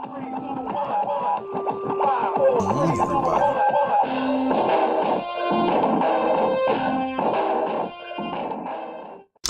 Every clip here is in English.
Morning, everybody.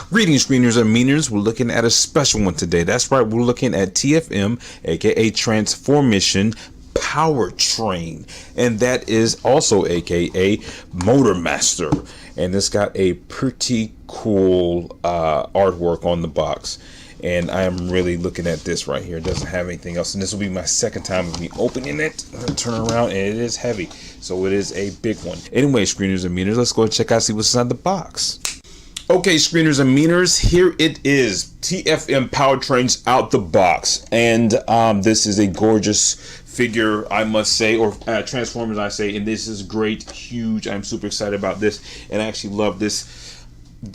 Greetings, screeners and meaners. We're looking at a special one today. That's right, we're looking at TFM, aka Transformation Powertrain, and that is also aka Motor Master. And it's got a pretty cool artwork on the box. And I am really looking at this right here. It doesn't have anything else. And this will be my second time of me opening it. I'm gonna turn around, and it is heavy. So it is a big one. Anyway, screeners and meaners, let's go and check out, see what's inside the box. Okay, screeners and meaners, here it is. TFM Powertrain's out the box. And this is a gorgeous figure, I must say, or Transformers, I say. And this is great, huge. I'm super excited about this. And I actually love this.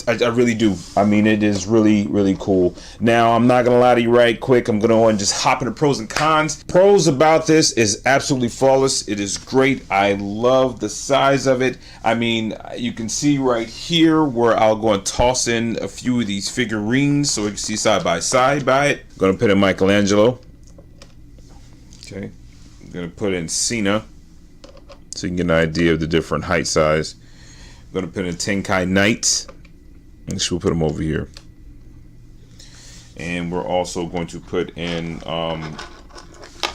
I really do. I mean, it is really, really cool. Now, I'm not going to lie to you right quick. I'm going to go and just hop into pros and cons. Pros about this is absolutely flawless. It is great. I love the size of it. I mean, you can see right here where I'll go and toss in a few of these figurines so we can see side by side by it. I'm going to put in Michelangelo. Okay. I'm going to put in Cena so you can get an idea of the different height size. I'm going to put in Tenkai Knight. We'll put them over here. And we're also going to put in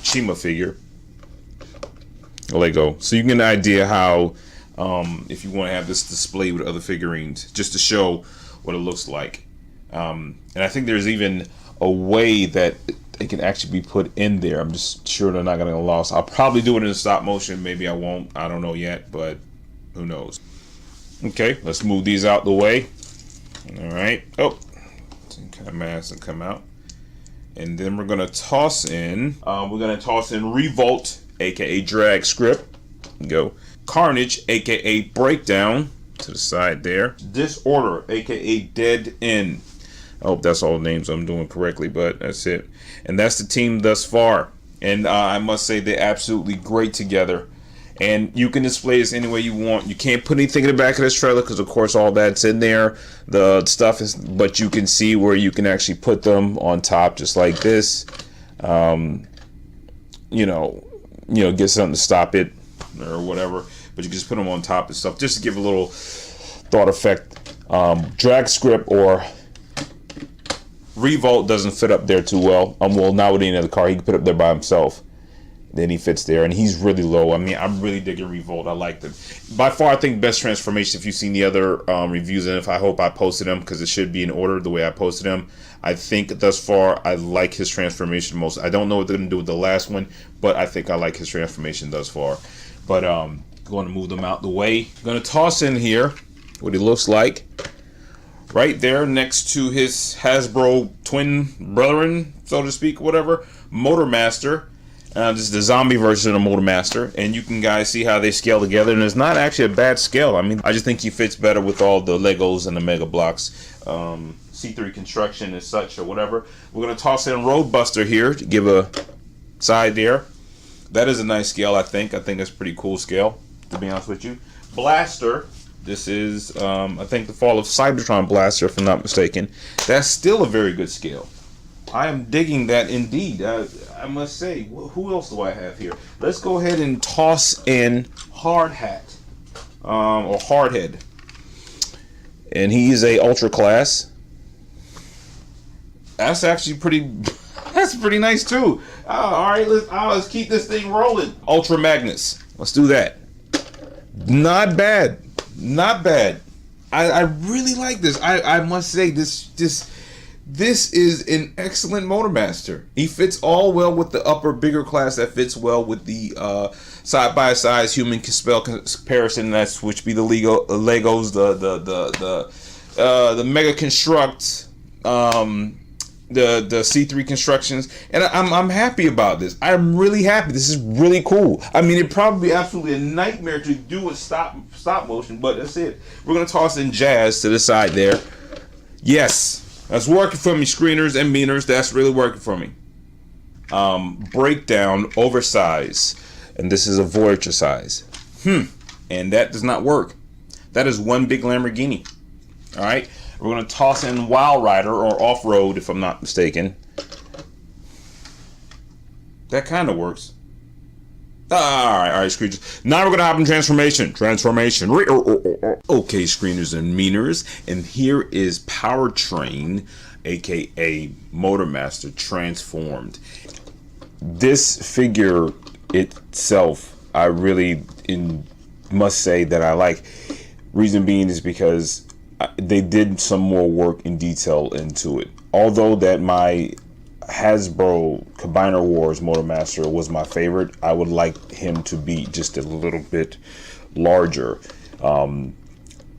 Shima figure. Lego. So you can get an idea how, if you want to have this displayed with other figurines, just to show what it looks like. And I think there's even a way that it can actually be put in there. I'm just sure they're not going to get lost. I'll probably do it in stop motion. Maybe I won't. I don't know yet, but who knows. Okay, let's move these out the way. All right. Oh, kind of mask and come out, and then we're gonna toss in. Revolt, aka Drag Script. Go. Carnage, aka Breakdown, to the side there. Disorder, aka Dead End. I hope that's all the names I'm doing correctly, but that's it. And that's the team thus far. And I must say they're absolutely great together. And you can display this any way you want. You can't put anything in the back of this trailer because, of course, all that's in there. The stuff is, but you can see where you can actually put them on top, just like this. You know, get something to stop it or whatever. But you can just put them on top and stuff, just to give a little thought effect. Drag Script or Revolt doesn't fit up there too well. Well, not with any other car. He can put it up there by himself. Then he fits there, and he's really low. I mean, I'm really digging Revolt. I like them. By far, I think best transformation, if you've seen the other reviews, and if I hope I posted them, because it should be in order the way I posted them. I think thus far, I like his transformation most. I don't know what they're going to do with the last one, but I think I like his transformation thus far. But going to move them out the way. Going to toss in here what he looks like. Right there next to his Hasbro twin brethren, so to speak, whatever. Motor Master. This is the zombie version of Motor Master, and you can guys see how they scale together, and it's not actually a bad scale. I mean, I just think he fits better with all the Legos and the Mega Blocks, C3 construction and such or whatever. We're going to toss in Roadbuster here to give a side there. That is a nice scale, I think. I think that's a pretty cool scale, to be honest with you. Blaster. This is, I think, the fall of Cybertron Blaster, if I'm not mistaken. That's still a very good scale. I am digging that indeed. I must say, who else do I have here? Let's go ahead and toss in Hard Hat, or Hardhead, and he is a Ultra class. That's actually pretty. That's pretty nice too. All right, let's keep this thing rolling. Ultra Magnus. Let's do that. Not bad. Not bad. I really like this. I must say this is an excellent Motor Master. He fits all well with the upper, bigger class that fits well with the side-by-side human spell comparison. That's which be the Legos, the Mega Construct, the C3 constructions, and I'm happy about this. I'm really happy. This is really cool. I mean, it'd probably be absolutely a nightmare to do with stop motion, but that's it. We're gonna toss in Jazz to the side there. Yes. That's working for me, screeners and meaners. That's really working for me. Breakdown, oversize. And this is a Voyager size. And that does not work. That is one big Lamborghini. Alright? We're going to toss in Wild Rider, or Off-Road, if I'm not mistaken. That kind of works. All right, screeners. Now we're gonna hop in transformation. Okay, screeners and meaners, and here is Powertrain, aka Motormaster, transformed. This figure itself, I really must say that I like. Reason being is because they did some more work and detail into it. Although that my Hasbro Combiner Wars Motormaster was my favorite, I would like him to be just a little bit larger, and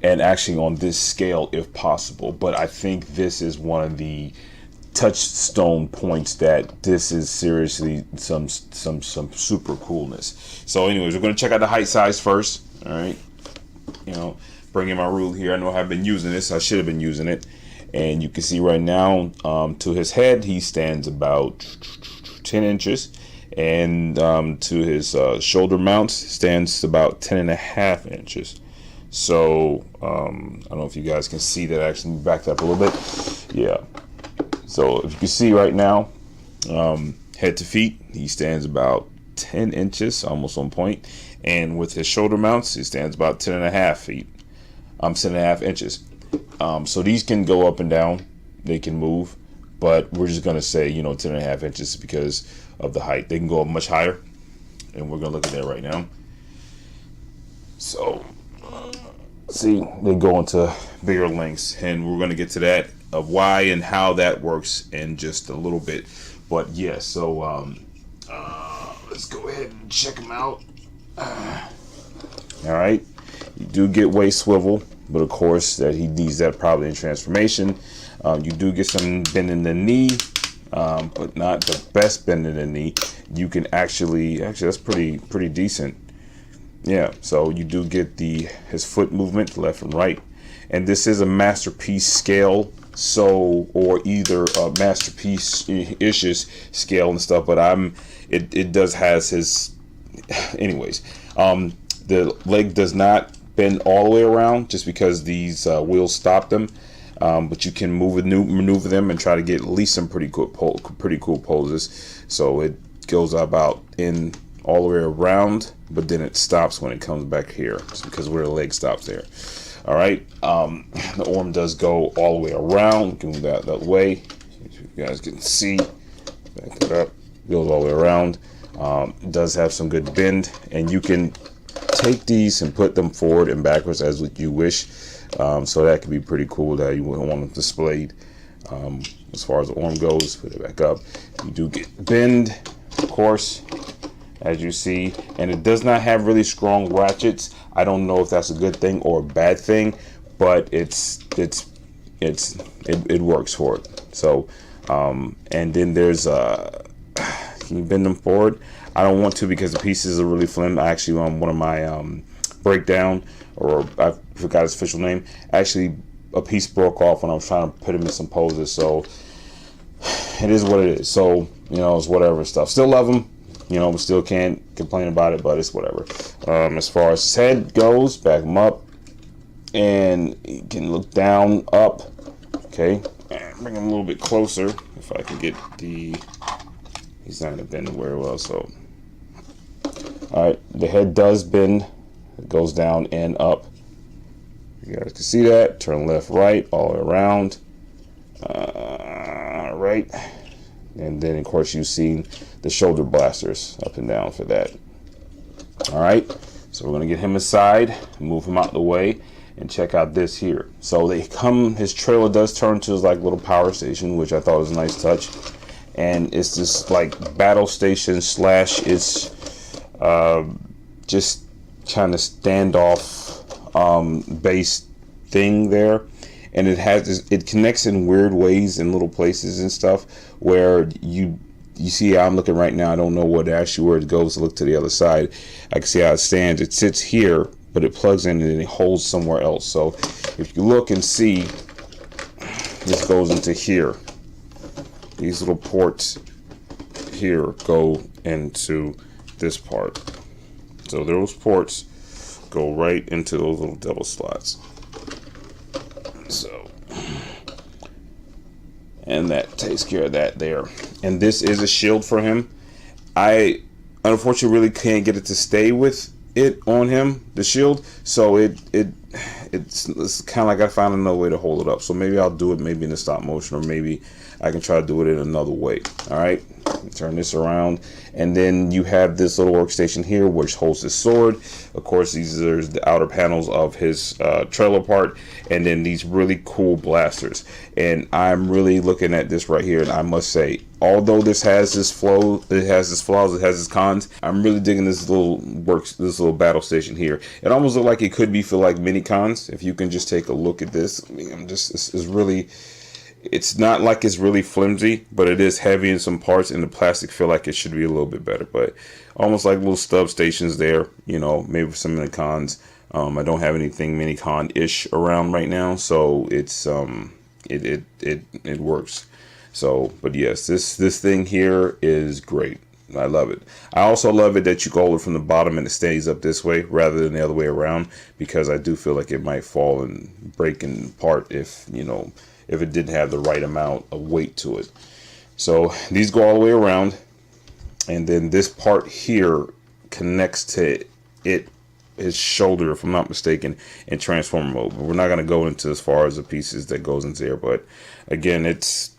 actually on this scale if possible. But I think this is one of the touchstone points that this is seriously some super coolness. So anyways, we're going to check out the height size first. All right, bring in my rule here. I know I've been using this. I should have been using it. And you can see right now, to his head, he stands about 10 inches. And to his shoulder mounts, stands about 10.5 inches. So, I don't know if you guys can see that. Actually, back that up a little bit. Yeah. So, if you can see right now, head to feet, he stands about 10 inches, almost on point. And with his shoulder mounts, he stands about 10.5 inches. So these can go up and down, they can move, but we're just gonna say 10.5 inches because of the height. They can go up much higher, and we're gonna look at that right now. So see, they go into bigger lengths, and we're gonna get to that of why and how that works in just a little bit. But yeah, so let's go ahead and check them out. All right, you do get waist swivel, but of course that he needs that probably in transformation. You do get some bend in the knee, but not the best bend in the knee. You can actually that's pretty decent. Yeah, so you do get his foot movement left and right, and this is a masterpiece scale, so or either a masterpiece-ish scale and stuff. But it does has his anyways. The leg does not bend all the way around just because these wheels stop them, but you can maneuver them and try to get at least some pretty cool poses. So it goes about in all the way around, but then it stops when it comes back here, just because where the leg stops there. All right, the arm does go all the way around. Can move that way. You guys can see. Back it up. Goes all the way around. It does have some good bend, and you can take these and put them forward and backwards as you wish. So that could be pretty cool that you wouldn't want them displayed. As far as the arm goes, put it back up. You do get bend, of course, as you see, and it does not have really strong ratchets. I don't know if that's a good thing or a bad thing, but it works for it. So, and then there's can you bend them forward? I don't want to because the pieces are really flimsy. Actually, on one of my breakdown, or I forgot his official name, actually a piece broke off when I was trying to put him in some poses. So it is what it is. So it's whatever stuff. Still love him. We still can't complain about it, but it's whatever. As far as his head goes, back him up, and you can look down, up. Okay, bring him a little bit closer if I can get the. He's not gonna bend very well, so. All right, the head does bend. It goes down and up. You guys can see that. Turn left, right, all the way around. Right. And then, of course, you've seen the shoulder blasters up and down for that. All right. So we're going to get him aside, move him out the way, and check out this here. So his trailer does turn to his little power station, which I thought was a nice touch. And it's this battle station / it's just kind of standoff based thing there. And it connects in weird ways in little places and stuff where you see I'm looking right now. I don't know where it goes to look to the other side. I can see how it stands. It sits here, but it plugs in and it holds somewhere else. So if you look and see, this goes into here. These little ports here go into this part. So those ports go right into those little double slots. So, and that takes care of that there. And this is a shield for him. I unfortunately really can't get it to stay with it on him, the shield. So it's kind of like I found another way to hold it up. So maybe I'll do it maybe in the stop motion, or maybe I can try to do it in another way. All right, turn this around, and then you have this little workstation here which holds his sword. Of course, these are the outer panels of his trailer part, and then these really cool blasters. And I'm really looking at this right here, and I must say, although this has this flow, it has its flaws, it has its cons, I'm really digging this little battle station here. It almost looks like it could be for like mini cons. If you can just take a look at this, I mean, it's really, it's not like it's really flimsy, but it is heavy in some parts, and the plastic feel like it should be a little bit better. But almost like little stub stations there, you know, maybe for some mini cons. I don't have anything mini con-ish around right now, so it's it works. So, but yes, this thing here is great. I love it. I also love it that you go it from the bottom and it stays up this way rather than the other way around, because I do feel like it might fall and break in part if, you know, if it didn't have the right amount of weight to it. So these go all the way around, and then this part here connects to his shoulder, if I'm not mistaken, in transformer mode. But we're not going to go into as far as the pieces that goes into there, but again, it's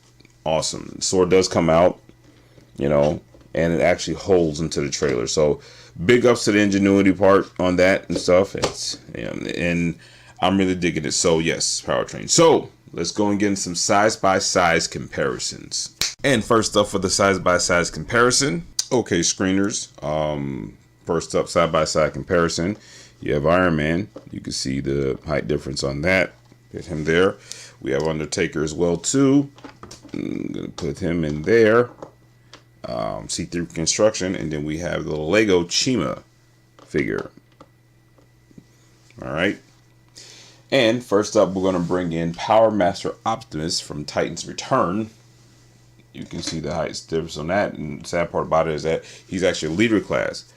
awesome. The sword does come out, you know, and it actually holds into the trailer. So big ups to the ingenuity part on that and stuff. It's, you know, and I'm really digging it. So yes, Powertrain. So let's go and get in some size by size comparisons. And first up for the size by size comparison, okay, screeners. First up, side by side comparison, you have Iron Man. You can see the height difference on that. Get him there. We have Undertaker as well too. I'm gonna put him in there. C3 construction, and then we have the little Lego Chima figure. All right. And first up, we're going to bring in Power Master Optimus from Titan's Return. You can see the height difference on that, and the sad part about it is that he's actually a leader class,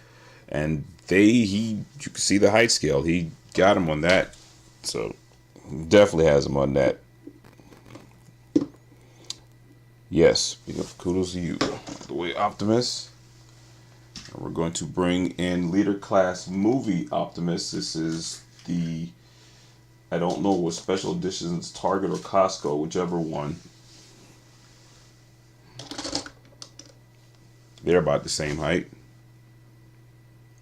and you can see the height scale. He got him on that, so definitely has him on that. Yes, kudos to you. The way Optimus. We're going to bring in leader class movie Optimus. This is the, I don't know what special editions, Target or Costco, whichever one. They're about the same height.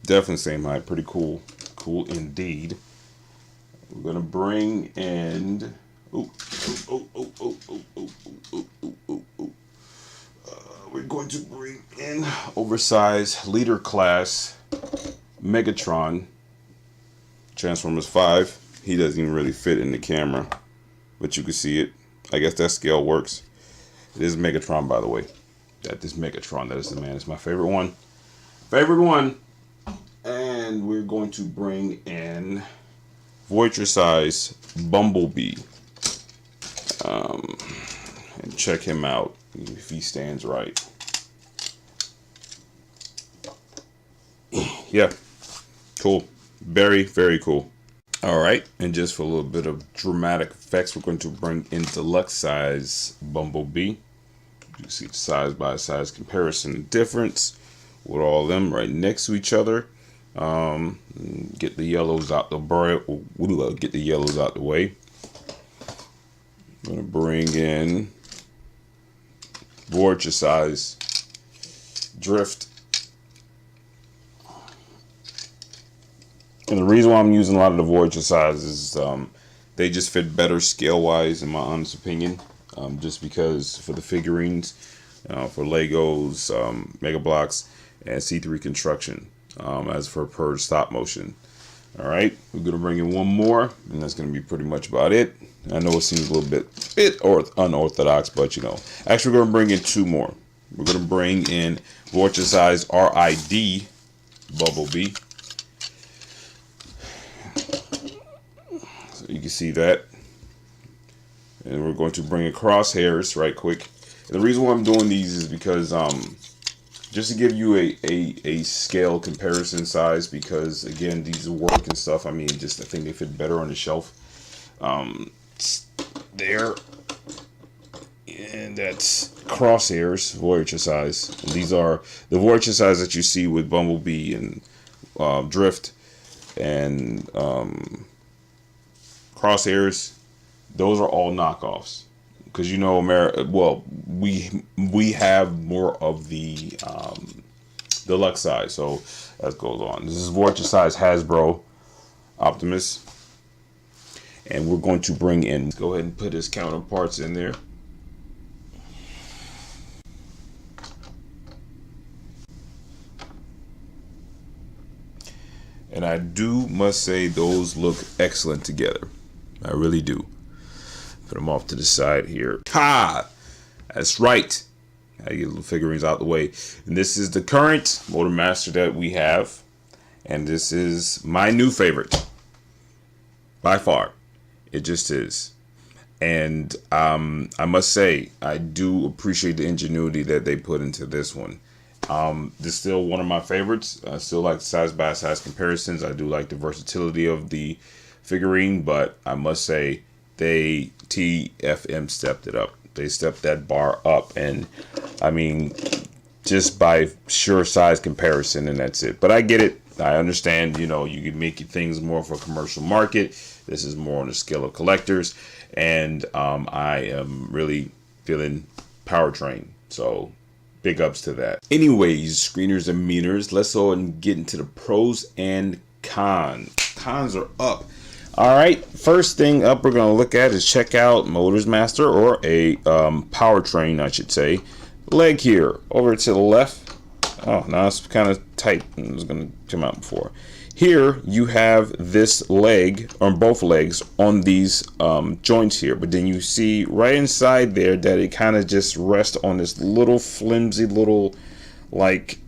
Definitely same height. Pretty cool. Cool indeed. We're going to bring in... we're going to bring in oversized leader class Megatron Transformers 5. He doesn't even really fit in the camera, but you can see it. I guess that scale works. It is Megatron, by the way. That is Megatron. That is the man. It's my favorite one. And we're going to bring in Voyager size Bumblebee. And check him out if he stands right. Yeah, cool. Very, very cool. All right, and just for a little bit of dramatic effects, we're going to bring in deluxe size Bumblebee. You see the size by size comparison difference with all of them right next to each other. Get the yellows out the way. I'm gonna bring in Voyager size Drift. And the reason why I'm using a lot of the Voyager sizes is they just fit better scale wise, in my honest opinion. Just because for the figurines, for Legos, Mega Blocks, and C3 construction, as for per stop motion. All right, we're gonna bring in one more, and that's gonna be pretty much about it. I know it seems a little bit unorthodox, but you know, actually we're gonna bring in two more. We're gonna bring in Voyager size RID Bumblebee. So you can see that. And we're going to bring in Crosshairs right quick. And the reason why I'm doing these is because just to give you a scale comparison size, because again, these work and stuff. I mean, just I think they fit better on the shelf. There, and that's crosshairs, Voyager size. And these are the Voyager size that you see with Bumblebee and Drift and crosshairs. Those are all knockoffs, because you know, we have more of the deluxe size, so that goes on. This is Voyager size Hasbro Optimist, and we're going to bring in. Go ahead and put his counterparts in there. And I must say those look excellent together. I really do. Put them off to the side here. Ha! That's right. I get little figurines out the way. And this is the current Motormaster that we have. And this is my new favorite. By far. It just is. And I must say, I do appreciate the ingenuity that they put into this one. This is still one of my favorites. I still like the size by size comparisons. I do like the versatility of the figurine, but I must say TFM stepped it up. They stepped that bar up, and I mean, just by sheer size comparison, and that's it. But I get it. I understand, you know, you can make things more for a commercial market. This is more on the scale of collectors, and I am really feeling Powertrain. So big ups to that. Anyways, screeners and meters, let's go and get into the pros and cons. Cons are up. All right, first thing up we're going to look at is check out Motormaster, or a Powertrain, I should say. Leg here, over to the left. Oh, now it's kind of tight. It was going to come out before. Here you have this leg, on both legs, on these joints here. But then you see right inside there that it kind of just rests on this little flimsy little, like,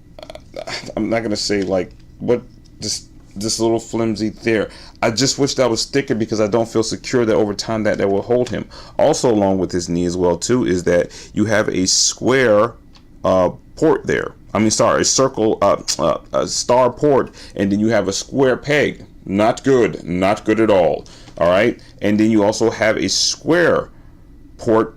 I'm not going to say like, what, this little flimsy there. I just wish that was thicker, because I don't feel secure that over time that will hold him. Also, along with his knee as well too, is that you have a square port there. I mean, sorry, a circle, a star port, and then you have a square peg. Not good, not good at all. All right, and then you also have a square port,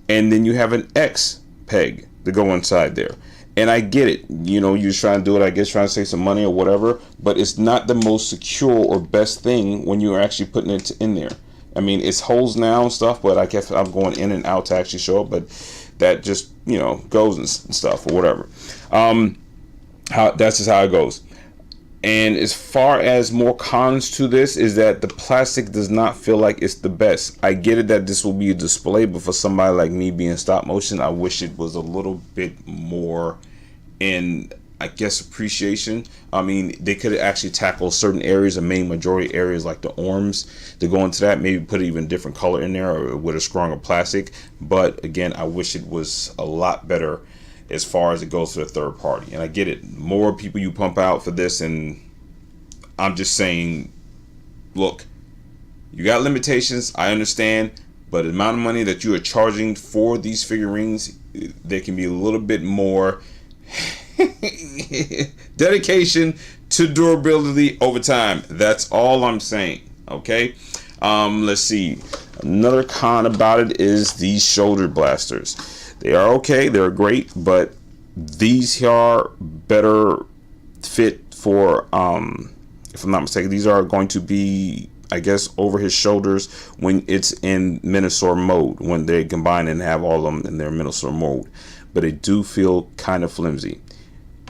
and then you have an X peg to go inside there. And I get it, you know, you're trying to do it, I guess, trying to save some money or whatever, but it's not the most secure or best thing when you're actually putting it in there. I mean, it's holes now and stuff, but I guess I'm going in and out to actually show it, but that just, you know, goes and stuff or whatever. That's just how it goes. And as far as more cons to this, is that the plastic does not feel like it's the best. I get it that this will be a display, but for somebody like me being stop motion, I wish it was a little bit more in, I guess, appreciation. I mean, they could actually tackle certain areas, the main majority areas like the arms, to go into that, maybe put even different color in there or with a stronger plastic. But again, I wish it was a lot better as far as it goes to the third party. And I get it, more people you pump out for this, and I'm just saying, look, you got limitations, I understand, but the amount of money that you are charging for these figurines, there can be a little bit more dedication to durability over time. That's all I'm saying. Okay, let's see. Another con about it is these shoulder blasters. They are okay, they're great, but these are better fit for, if I'm not mistaken, these are going to be, I guess, over his shoulders when it's in Minosaur mode, when they combine and have all of them in their Minosaur mode. But they do feel kind of flimsy.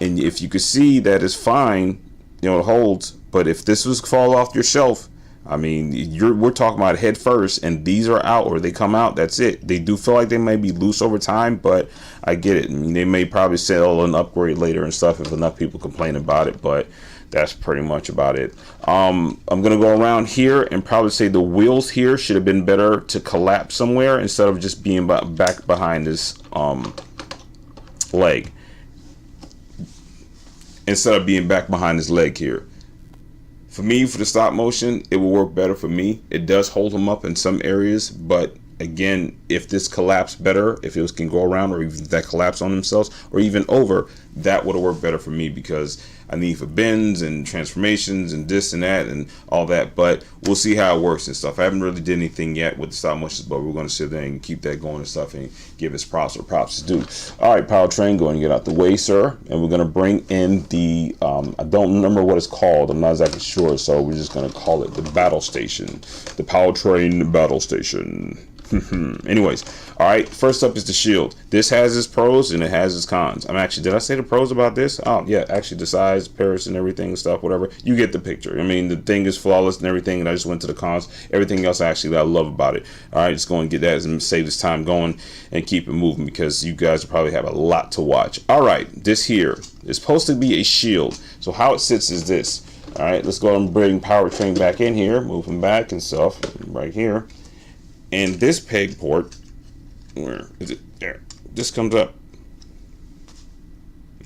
And if you could see that, it's fine, you know, it holds. But if this was fall off your shelf, I mean, we're talking about head first, and these are out, or they come out, that's it. They do feel like they may be loose over time, but I get it. I mean, they may probably sell an upgrade later and stuff if enough people complain about it, but that's pretty much about it. I'm gonna go around here and probably say the wheels here should have been better to collapse somewhere instead of just being back behind this leg. Instead of being back behind his leg here. For me, for the stop motion, it will work better for me. It does hold him up in some areas, but again, if this collapsed better, if it can go around, or even that collapse on themselves, or even over, that would have worked better for me, because I need for bends and transformations and this and that and all that. But we'll see how it works and stuff. I haven't really did anything yet with the stop motions, but we're going to sit there and keep that going and stuff, and give us props where props is due. All right, Powertrain, go and get out the way, sir. And we're going to bring in the, I don't remember what it's called. I'm not exactly sure. So we're just going to call it the battle station, the Powertrain battle station. Anyways, all right, first up is the shield. This has its pros and it has its cons. Did I say the pros about this? Oh yeah, actually the size, Paris and everything and stuff, whatever, you get the picture. I mean, the thing is flawless and everything, and I just went to the cons. Everything else actually I love about it. All right, just go and get that and save this time going and keep it moving, because you guys probably have a lot to watch. All right, this here is supposed to be a shield. So how it sits is this. All right, let's go and bring Powertrain back in here, move him back and stuff right here. And this peg port, where is it? There. This comes up.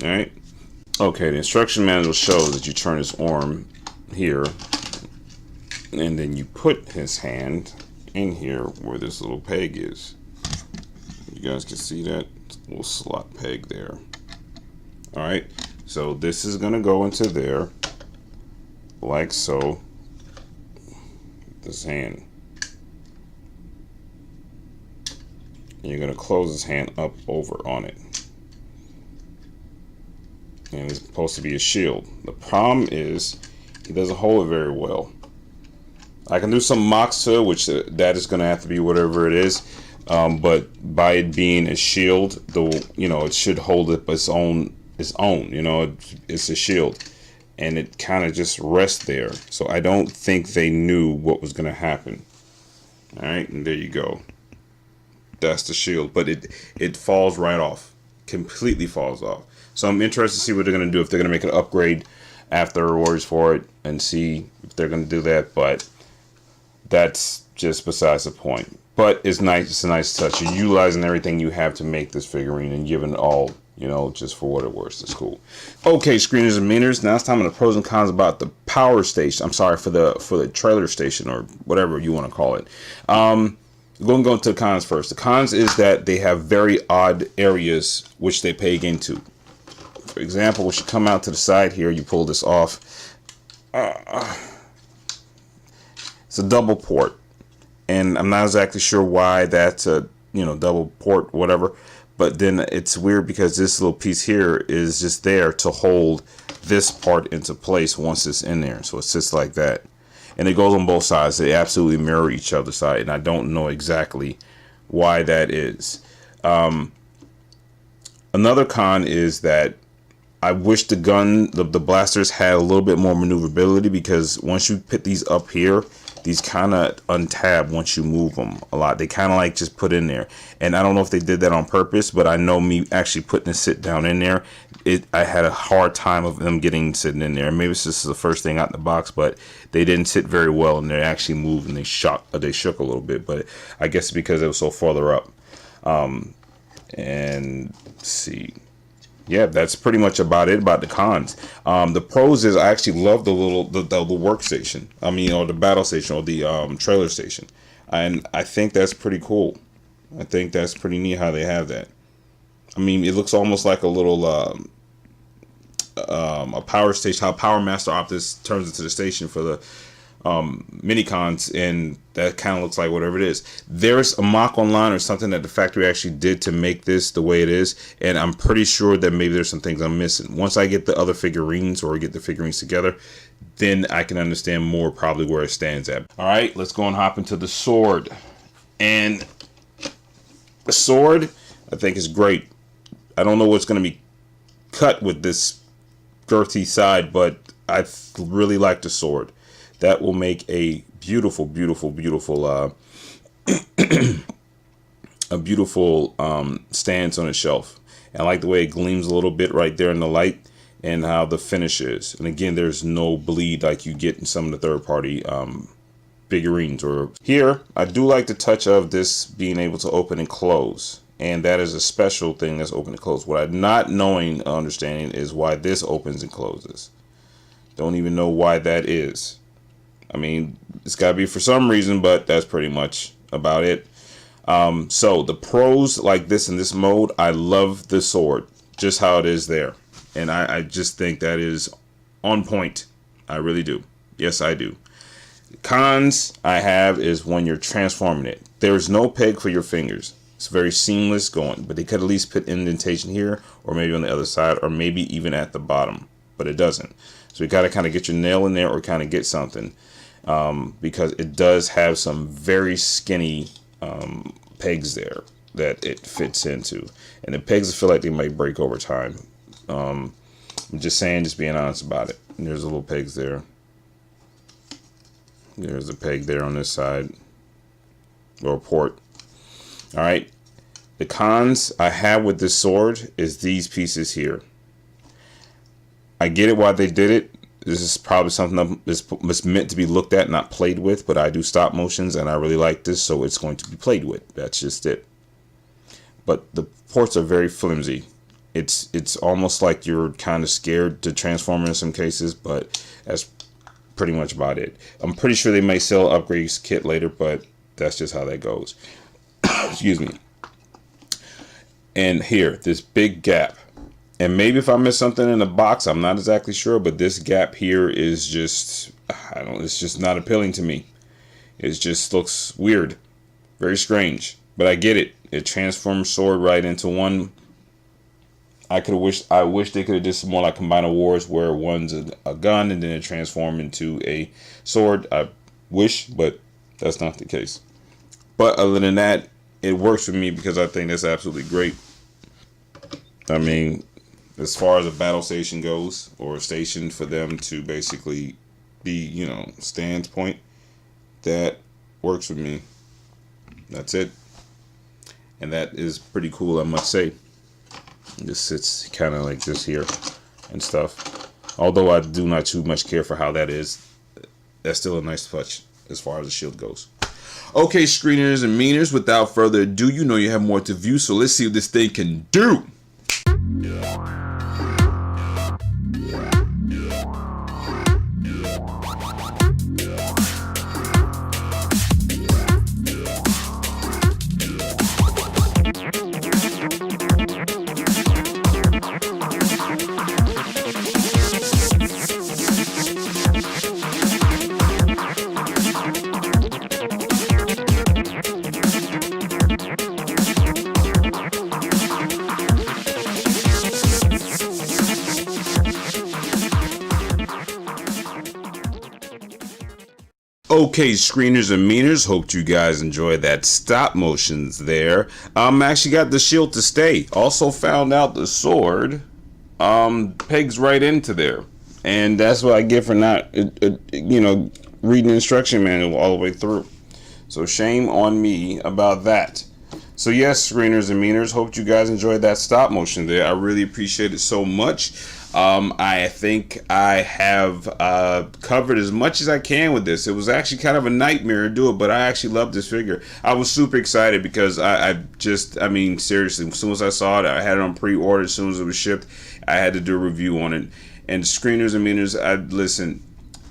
All right. Okay, the instruction manual shows that you turn his arm here, and then you put his hand in here where this little peg is. You guys can see that little slot peg there. All right. So this is going to go into there like so. This hand. And you're going to close his hand up over on it. And it's supposed to be a shield. The problem is he doesn't hold it very well. I can do some mocks to it, which that is going to have to be whatever it is. But by it being a shield, it should hold it its own. It's a shield, and it kind of just rests there. So I don't think they knew what was going to happen. All right, and there you go. That's the shield, but it falls right off, completely falls off. So I'm interested to see what they're going to do, if they're going to make an upgrade afterwards for it, and see if they're going to do that. But that's just besides the point. But it's nice. It's a nice touch. You're utilizing everything you have to make this figurine and giving it all, just for what it was. It's cool. Okay, screeners and meaners. Now it's time for the pros and cons about the power station. I'm sorry, for the trailer station, or whatever you want to call it. We're going to go into the cons first. The cons is that they have very odd areas which they peg into. For example, when you come out to the side here, you pull this off. It's a double port, and I'm not exactly sure why that's a double port, whatever. But then it's weird because this little piece here is just there to hold this part into place once it's in there. So it sits like that. And it goes on both sides. They absolutely mirror each other's side, and I don't know exactly why that is. Another con is that I wish the blasters had a little bit more maneuverability, because once you put these up here, these kind of untab once you move them a lot. They kind of like just put in there. And I don't know if they did that on purpose, but I know me actually putting the sit down in there, I had a hard time of them sitting in there. Maybe this is the first thing out in the box, but they didn't sit very well, and they actually moved and they shook a little bit. But I guess because it was so farther up. And let's see. Yeah, that's pretty much about it about the cons. The pros is I actually love the workstation. Or the battle station, or the trailer station. And I think that's pretty cool. I think that's pretty neat how they have that. It looks almost like a little a power station, how Power Master Optimist turns into the station for the mini cons, and that kind of looks like whatever it is. There's a mock online or something that the factory actually did to make this the way it is, and I'm pretty sure that maybe there's some things I'm missing. Once I get the other figurines, or get the figurines together, then I can understand more probably where it stands at. All right, let's go and hop into the sword. And the sword, I think, is great. I don't know what's going to be cut with this girthy side, but I really like the sword. That will make a beautiful, beautiful, beautiful, a beautiful stance on a shelf. And I like the way it gleams a little bit right there in the light, and how the finish is. And again, there's no bleed like you get in some of the third-party figurines. Or here, I do like the touch of this being able to open and close. And that is a special thing that's open and close. What I'm not understanding is why this opens and closes. Don't even know why that is. It's got to be for some reason, but that's pretty much about it. So the pros like this in this mode, I love the sword, just how it is there. And I just think that is on point. I really do. Yes, I do. Cons I have is when you're transforming it. There's no peg for your fingers. It's very seamless going, but they could at least put indentation here, or maybe on the other side, or maybe even at the bottom, but it doesn't. So you got to kind of get your nail in there or kind of get something, because it does have some very skinny pegs there that it fits into, and the pegs feel like they might break over time. I'm just saying, just being honest about it. And there's a little pegs there. There's a peg there on this side, or port. All right. The cons I have with this sword is these pieces here. I get it why they did it. This is probably something that's meant to be looked at, not played with. But I do stop motions, and I really like this, so it's going to be played with. That's just it. But the ports are very flimsy. It's almost like you're kind of scared to transform in some cases, but that's pretty much about it. I'm pretty sure they may sell upgrades kit later, but that's just how that goes. Excuse me. And here, this big gap. And maybe if I missed something in the box, I'm not exactly sure, but this gap here is just, it's just not appealing to me. It just looks weird. Very strange. But I get it. It transforms sword right into one. I wish they could have did some more like Combiner Wars, where one's a gun and then it transforms into a sword. I wish, but that's not the case. But other than that, it works for me because I think that's absolutely great. I mean, as far as a battle station goes, or a station for them to basically be, stand point, that works for me. That's it. And that is pretty cool, I must say. It just sits kind of like this here and stuff. Although I do not too much care for how that is, that's still a nice touch as far as the shield goes. Okay, screeners and meaners, without further ado, you have more to view, so let's see what this thing can do. Okay, screeners and meaners, hope you guys enjoyed that stop motions there. Actually got the shield to stay. Also found out the sword pegs right into there. And that's what I get for not, reading the instruction manual all the way through. So shame on me about that. So yes, screeners and meaners, hope you guys enjoyed that stop motion there. I really appreciate it so much. I think I have covered as much as I can with this. It was actually kind of a nightmare to do it, but I actually love this figure. I was super excited because seriously, as soon as I saw it, I had it on pre-order. As soon as it was shipped, I had to do a review on it. And screeners and meaners, listen,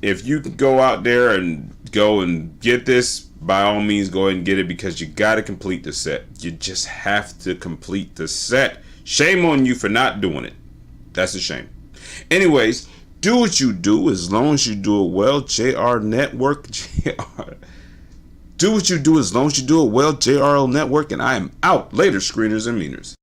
if you can go out there and go and get this, by all means, go ahead and get it, because you got to complete the set. You just have to complete the set. Shame on you for not doing it. That's a shame. Anyways, do what you do as long as you do it well. JR Network. Do what you do as long as you do it well. JRL Network, and I am out. Later, screeners and meaners.